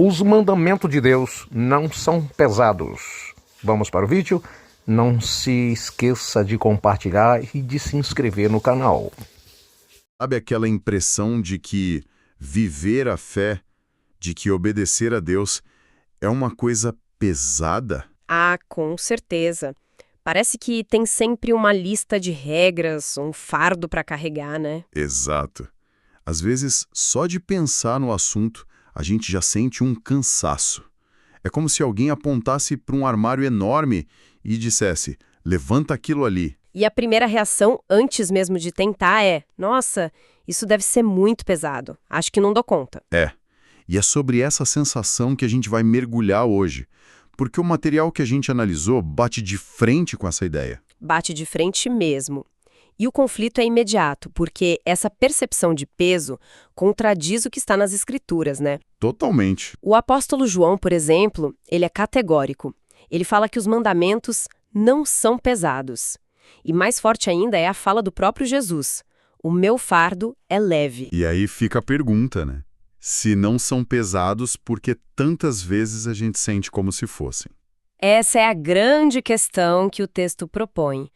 Os mandamentos de Deus não são pesados. Vamos para o vídeo? Não se esqueça de compartilhar e de se inscrever no canal. Sabe aquela impressão de que viver a fé, de que obedecer a Deus é uma coisa pesada? Ah, com certeza. Parece que tem sempre uma lista de regras, um fardo para carregar, né? Exato. Às vezes, só de pensar no assunto, a gente já sente um cansaço. É como se alguém apontasse para um armário enorme e dissesse, levanta aquilo ali. E a primeira reação, antes mesmo de tentar, é: nossa, isso deve ser muito pesado. Acho que não dou conta. E é sobre essa sensação que a gente vai mergulhar hoje, porque o material que a gente analisou bate de frente com essa ideia. Bate de frente mesmo. E o conflito é imediato, porque essa percepção de peso contradiz o que está nas escrituras, né? Totalmente. O apóstolo João, por exemplo, ele é categórico. Ele fala que os mandamentos não são pesados. E mais forte ainda é a fala do próprio Jesus: o meu fardo é leve. E aí fica a pergunta, né? Se não são pesados, por que tantas vezes a gente sente como se fossem? Essa é a grande questão que o texto propõe.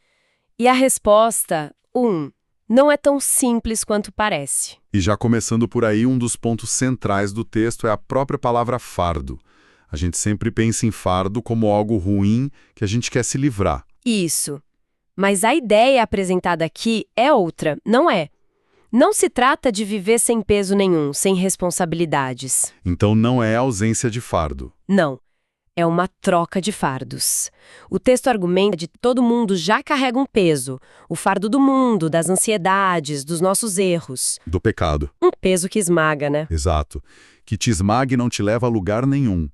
E a resposta, não é tão simples quanto parece. E já começando por aí, um dos pontos centrais do texto é a própria palavra fardo. A gente sempre pensa em fardo como algo ruim que a gente quer se livrar. Isso. Mas a ideia apresentada aqui é outra, não é? Não se trata de viver sem peso nenhum, sem responsabilidades. Então não é ausência de fardo. Não. É uma troca de fardos. O texto argumenta de que todo mundo já carrega um peso. O fardo do mundo, das ansiedades, dos nossos erros. Do pecado. Um peso que esmaga, né? Exato. Que te esmague e não te leva a lugar nenhum.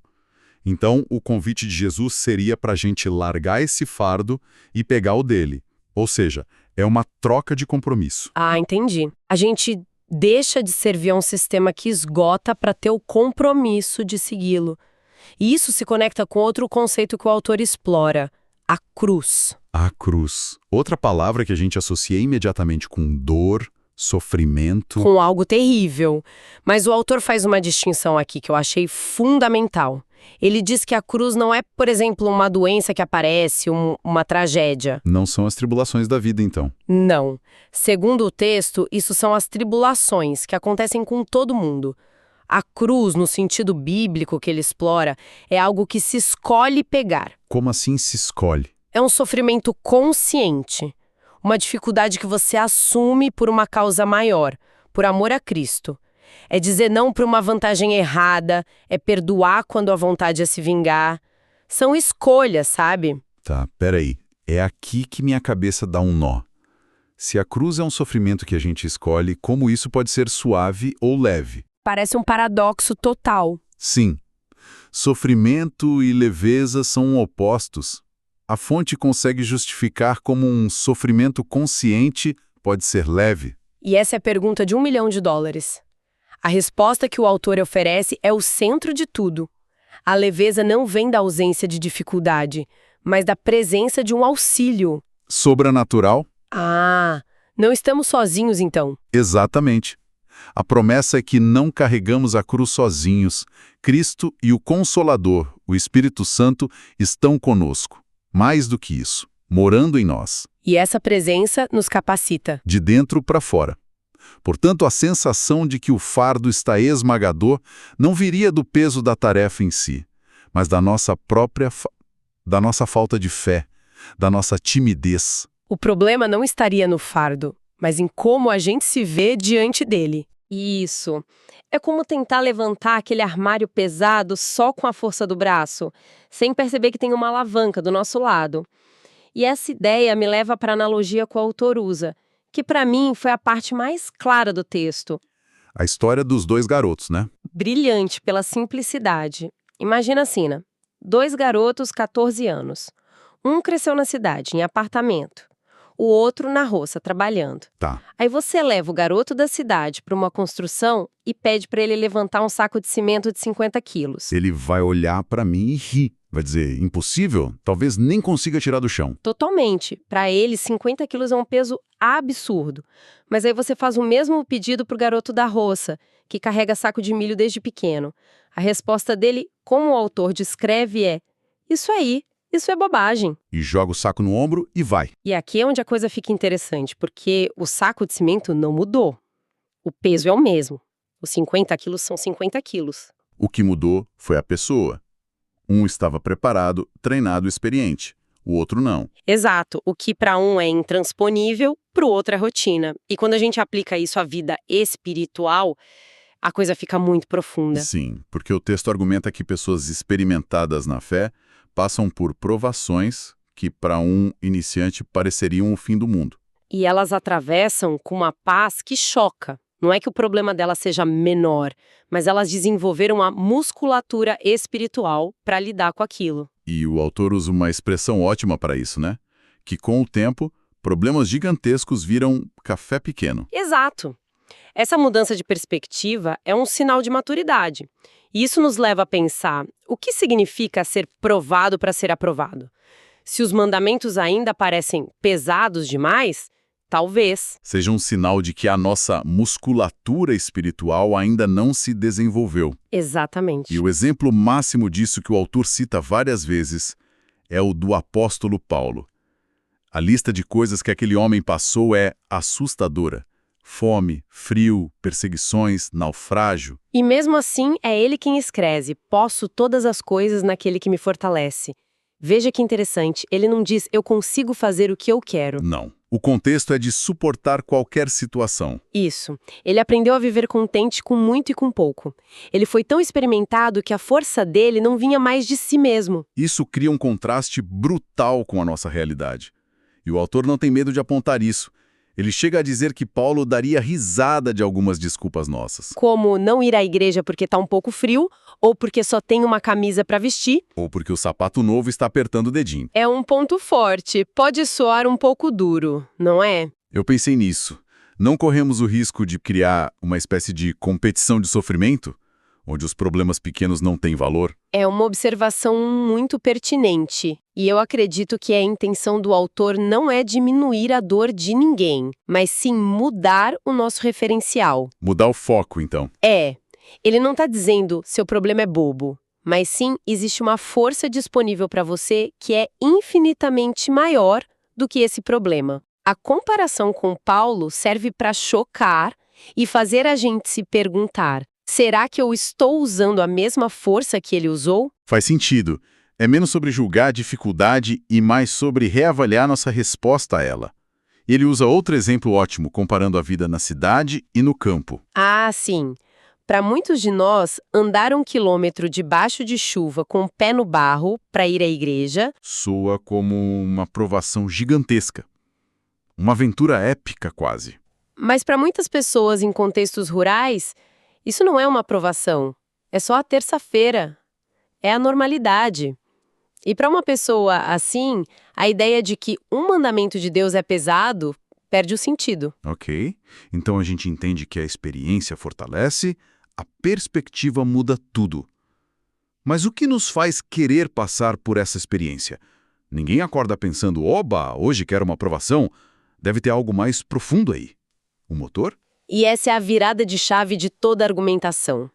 Então, o convite de Jesus seria para a gente largar esse fardo e pegar o dele. Ou seja, é uma troca de compromisso. Ah, entendi. A gente deixa de servir a um sistema que esgota para ter o compromisso de segui-lo. E isso se conecta com outro conceito que o autor explora: a cruz. A cruz. Outra palavra que a gente associa imediatamente com dor, sofrimento. Com algo terrível. Mas o autor faz uma distinção aqui que eu achei fundamental. Ele diz que a cruz não é, por exemplo, uma doença que aparece, uma tragédia. Não são as tribulações da vida, então. Não. Segundo o texto, isso são as tribulações que acontecem com todo mundo. A cruz, no sentido bíblico que ele explora, é algo que se escolhe pegar. Como assim se escolhe? É um sofrimento consciente. Uma dificuldade que você assume por uma causa maior, por amor a Cristo. É dizer não para uma vantagem errada, é perdoar quando a vontade é se vingar. São escolhas, sabe? Tá, peraí. É aqui que minha cabeça dá um nó. Se a cruz é um sofrimento que a gente escolhe, como isso pode ser suave ou leve? Parece um paradoxo total. Sim. Sofrimento e leveza são opostos. A fonte consegue justificar como um sofrimento consciente pode ser leve. E essa é a pergunta de $1 milhão. A resposta que o autor oferece é o centro de tudo. A leveza não vem da ausência de dificuldade, mas da presença de um auxílio. Sobrenatural? Ah, não estamos sozinhos então. Exatamente. A promessa é que não carregamos a cruz sozinhos. Cristo e o Consolador, o Espírito Santo, estão conosco. Mais do que isso, morando em nós. E essa presença nos capacita. De dentro para fora. Portanto, a sensação de que o fardo está esmagador não viria do peso da tarefa em si, mas da nossa falta de fé, da nossa timidez. O problema não estaria no fardo, mas em como a gente se vê diante dele. Isso. É como tentar levantar aquele armário pesado só com a força do braço, sem perceber que tem uma alavanca do nosso lado. E essa ideia me leva para a analogia que o autor usa, que para mim foi a parte mais clara do texto. A história dos 2 garotos, né? Brilhante pela simplicidade. Imagina a cena: 2 garotos, 14 anos. Um cresceu na cidade, em apartamento. O outro na roça, trabalhando. Tá. Aí você leva o garoto da cidade para uma construção e pede para ele levantar um saco de cimento de 50 quilos. Ele vai olhar para mim e rir. Vai dizer, impossível? Talvez nem consiga tirar do chão. Totalmente. Para ele, 50 quilos é um peso absurdo. Mas aí você faz o mesmo pedido para o garoto da roça, que carrega saco de milho desde pequeno. A resposta dele, como o autor descreve, é: isso aí, isso é bobagem. E joga o saco no ombro e vai. E aqui é onde a coisa fica interessante, porque o saco de cimento não mudou. O peso é o mesmo. Os 50 quilos são 50 quilos. O que mudou foi a pessoa. Um estava preparado, treinado, experiente. O outro não. Exato. O que para um é intransponível, para o outro é rotina. E quando a gente aplica isso à vida espiritual, a coisa fica muito profunda. Sim, porque o texto argumenta que pessoas experimentadas na fé passam por provações que para um iniciante pareceriam o fim do mundo. E elas atravessam com uma paz que choca. Não é que o problema delas seja menor, mas elas desenvolveram uma musculatura espiritual para lidar com aquilo. E o autor usa uma expressão ótima para isso, né? Que com o tempo, problemas gigantescos viram café pequeno. Exato. Essa mudança de perspectiva é um sinal de maturidade. E isso nos leva a pensar: o que significa ser provado para ser aprovado? Se os mandamentos ainda parecem pesados demais, talvez Seja um sinal de que a nossa musculatura espiritual ainda não se desenvolveu. Exatamente. E o exemplo máximo disso que o autor cita várias vezes é o do apóstolo Paulo. A lista de coisas que aquele homem passou é assustadora. Fome, frio, perseguições, naufrágio. E mesmo assim, é ele quem escreve: posso todas as coisas naquele que me fortalece. Veja que interessante, ele não diz eu consigo fazer o que eu quero. Não. O contexto é de suportar qualquer situação. Isso. Ele aprendeu a viver contente com muito e com pouco. Ele foi tão experimentado que a força dele não vinha mais de si mesmo. Isso cria um contraste brutal com a nossa realidade. E o autor não tem medo de apontar isso. Ele chega a dizer que Paulo daria risada de algumas desculpas nossas. Como não ir à igreja porque tá um pouco frio, ou porque só tem uma camisa para vestir. Ou porque o sapato novo está apertando o dedinho. É um ponto forte, pode soar um pouco duro, não é? Eu pensei nisso. Não corremos o risco de criar uma espécie de competição de sofrimento, onde os problemas pequenos não têm valor? É uma observação muito pertinente. E eu acredito que a intenção do autor não é diminuir a dor de ninguém, mas sim mudar o nosso referencial. Mudar o foco, então. Ele não está dizendo seu problema é bobo, mas sim existe uma força disponível para você que é infinitamente maior do que esse problema. A comparação com Paulo serve para chocar e fazer a gente se perguntar: será que eu estou usando a mesma força que ele usou? Faz sentido. É menos sobre julgar a dificuldade e mais sobre reavaliar nossa resposta a ela. Ele usa outro exemplo ótimo, comparando a vida na cidade e no campo. Ah, sim. Para muitos de nós, andar 1 quilômetro debaixo de chuva com o pé no barro para ir à igreja Soa como uma provação gigantesca. Uma aventura épica, quase. Mas para muitas pessoas em contextos rurais, isso não é uma aprovação. É só a terça-feira. É a normalidade. E para uma pessoa assim, a ideia de que um mandamento de Deus é pesado perde o sentido. Ok. Então a gente entende que a experiência fortalece, a perspectiva muda tudo. Mas o que nos faz querer passar por essa experiência? Ninguém acorda pensando: oba, hoje quero uma aprovação. Deve ter algo mais profundo aí. O motor? E essa é a virada de chave de toda a argumentação.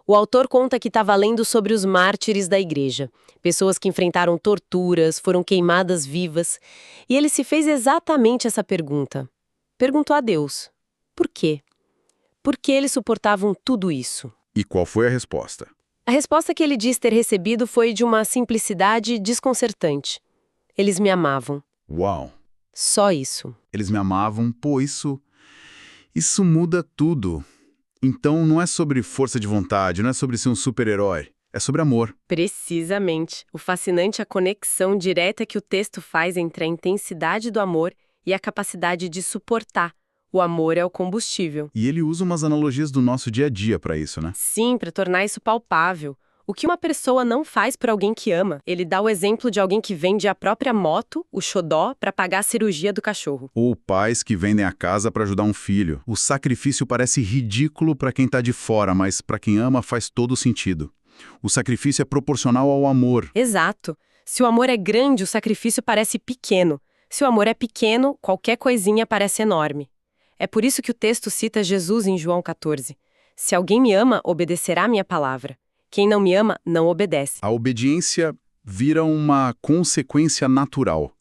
O autor conta que estava lendo sobre os mártires da igreja, pessoas que enfrentaram torturas, foram queimadas vivas, e ele se fez exatamente essa pergunta. Perguntou a Deus: por quê? Por que eles suportavam tudo isso? E qual foi a resposta? A resposta que ele diz ter recebido foi de uma simplicidade desconcertante. Eles me amavam. Uau! Só isso. Eles me amavam, pô, isso muda tudo. Então não é sobre força de vontade, não é sobre ser um super-herói, é sobre amor. Precisamente. O fascinante é a conexão direta que o texto faz entre a intensidade do amor e a capacidade de suportar. O amor é o combustível. E ele usa umas analogias do nosso dia a dia para isso, né? Sim, para tornar isso palpável. O que uma pessoa não faz por alguém que ama? Ele dá o exemplo de alguém que vende a própria moto, o xodó, para pagar a cirurgia do cachorro. Ou pais que vendem a casa para ajudar um filho. O sacrifício parece ridículo para quem está de fora, mas para quem ama faz todo sentido. O sacrifício é proporcional ao amor. Exato. Se o amor é grande, o sacrifício parece pequeno. Se o amor é pequeno, qualquer coisinha parece enorme. É por isso que o texto cita Jesus em João 14. Se alguém me ama, obedecerá à minha palavra. Quem não me ama, não obedece. A obediência vira uma consequência natural.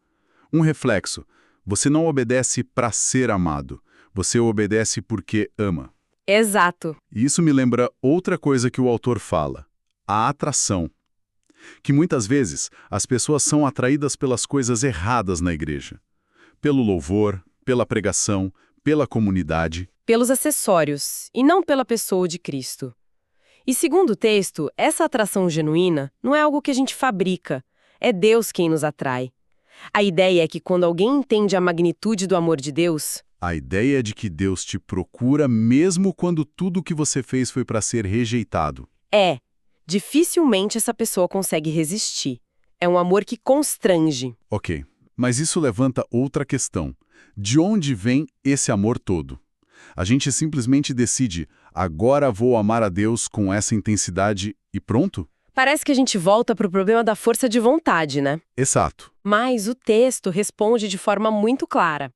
Um reflexo. Você não obedece para ser amado. Você obedece porque ama. Exato. E isso me lembra outra coisa que o autor fala. A atração. Que muitas vezes as pessoas são atraídas pelas coisas erradas na igreja. Pelo louvor, pela pregação, pela comunidade. Pelos acessórios, e não pela pessoa de Cristo. E segundo o texto, essa atração genuína não é algo que a gente fabrica. É Deus quem nos atrai. A ideia é que quando alguém entende a magnitude do amor de Deus... A ideia de que Deus te procura mesmo quando tudo o que você fez foi para ser rejeitado. Dificilmente essa pessoa consegue resistir. É um amor que constrange. Ok, mas isso levanta outra questão. De onde vem esse amor todo? A gente simplesmente decide, agora vou amar a Deus com essa intensidade e pronto? Parece que a gente volta para o problema da força de vontade, né? Exato. Mas o texto responde de forma muito clara.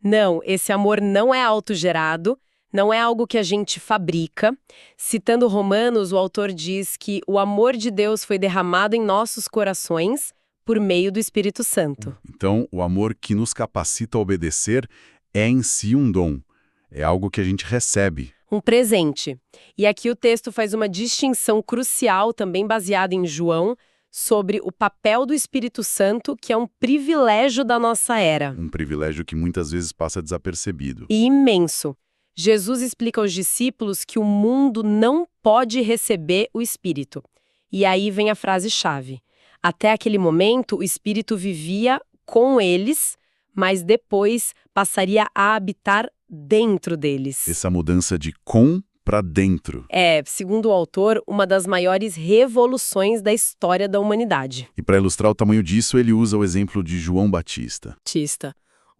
Não, esse amor não é autogerado, não é algo que a gente fabrica. Citando Romanos, o autor diz que o amor de Deus foi derramado em nossos corações por meio do Espírito Santo. Então, o amor que nos capacita a obedecer é em si um dom. É algo que a gente recebe. Um presente. E aqui o texto faz uma distinção crucial, também baseada em João, sobre o papel do Espírito Santo, que é um privilégio da nossa era. Um privilégio que muitas vezes passa desapercebido. E imenso. Jesus explica aos discípulos que o mundo não pode receber o Espírito. E aí vem a frase-chave. Até aquele momento, o Espírito vivia com eles, mas depois passaria a habitar dentro deles. Essa mudança de com para dentro. É, segundo o autor, uma das maiores revoluções da história da humanidade. E para ilustrar o tamanho disso, ele usa o exemplo de João Batista.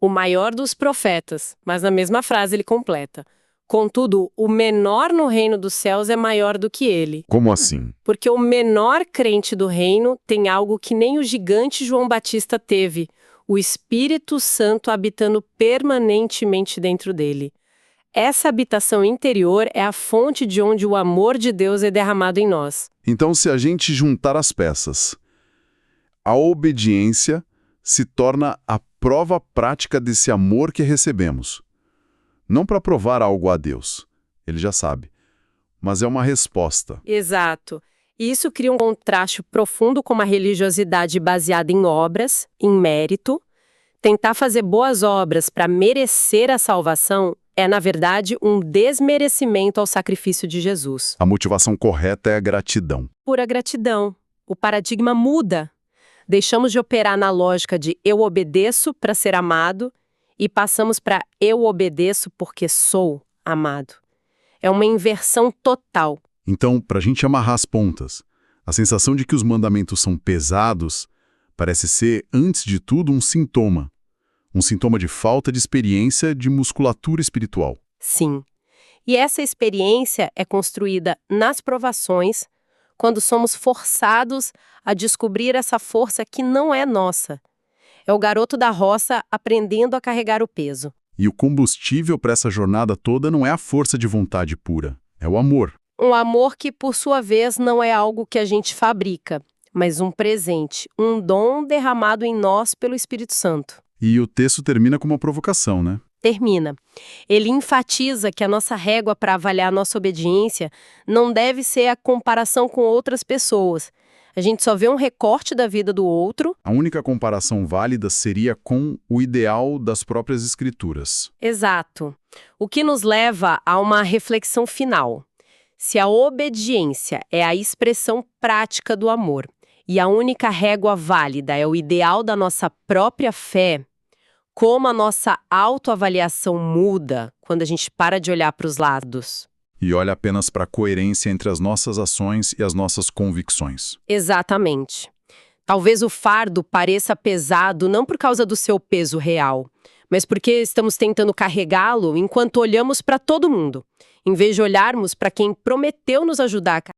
O maior dos profetas, mas na mesma frase ele completa. Contudo, o menor no reino dos céus é maior do que ele. Como assim? Porque o menor crente do reino tem algo que nem o gigante João Batista teve, o Espírito Santo habitando permanentemente dentro dele. Essa habitação interior é a fonte de onde o amor de Deus é derramado em nós. Então, se a gente juntar as peças, a obediência se torna a prova prática desse amor que recebemos. Não para provar algo a Deus, ele já sabe, mas é uma resposta. Exato. E isso cria um contraste profundo com uma religiosidade baseada em obras, em mérito. Tentar fazer boas obras para merecer a salvação é, na verdade, um desmerecimento ao sacrifício de Jesus. A motivação correta é a gratidão. Pura gratidão. O paradigma muda. Deixamos de operar na lógica de eu obedeço para ser amado e passamos para eu obedeço porque sou amado. É uma inversão total. Então, para a gente amarrar as pontas, a sensação de que os mandamentos são pesados parece ser, antes de tudo, um sintoma. Um sintoma de falta de experiência de musculatura espiritual. Sim. E essa experiência é construída nas provações, quando somos forçados a descobrir essa força que não é nossa. É o garoto da roça aprendendo a carregar o peso. E o combustível para essa jornada toda não é a força de vontade pura, é o amor. Um amor que, por sua vez, não é algo que a gente fabrica, mas um presente, um dom derramado em nós pelo Espírito Santo. E o texto termina com uma provocação, né? Termina. Ele enfatiza que a nossa régua para avaliar a nossa obediência não deve ser a comparação com outras pessoas. A gente só vê um recorte da vida do outro. A única comparação válida seria com o ideal das próprias Escrituras. Exato. O que nos leva a uma reflexão final. Se a obediência é a expressão prática do amor e a única régua válida é o ideal da nossa própria fé, como a nossa autoavaliação muda quando a gente para de olhar para os lados. E olha apenas para a coerência entre as nossas ações e as nossas convicções. Exatamente. Talvez o fardo pareça pesado não por causa do seu peso real, mas porque estamos tentando carregá-lo enquanto olhamos para todo mundo, em vez de olharmos para quem prometeu nos ajudar a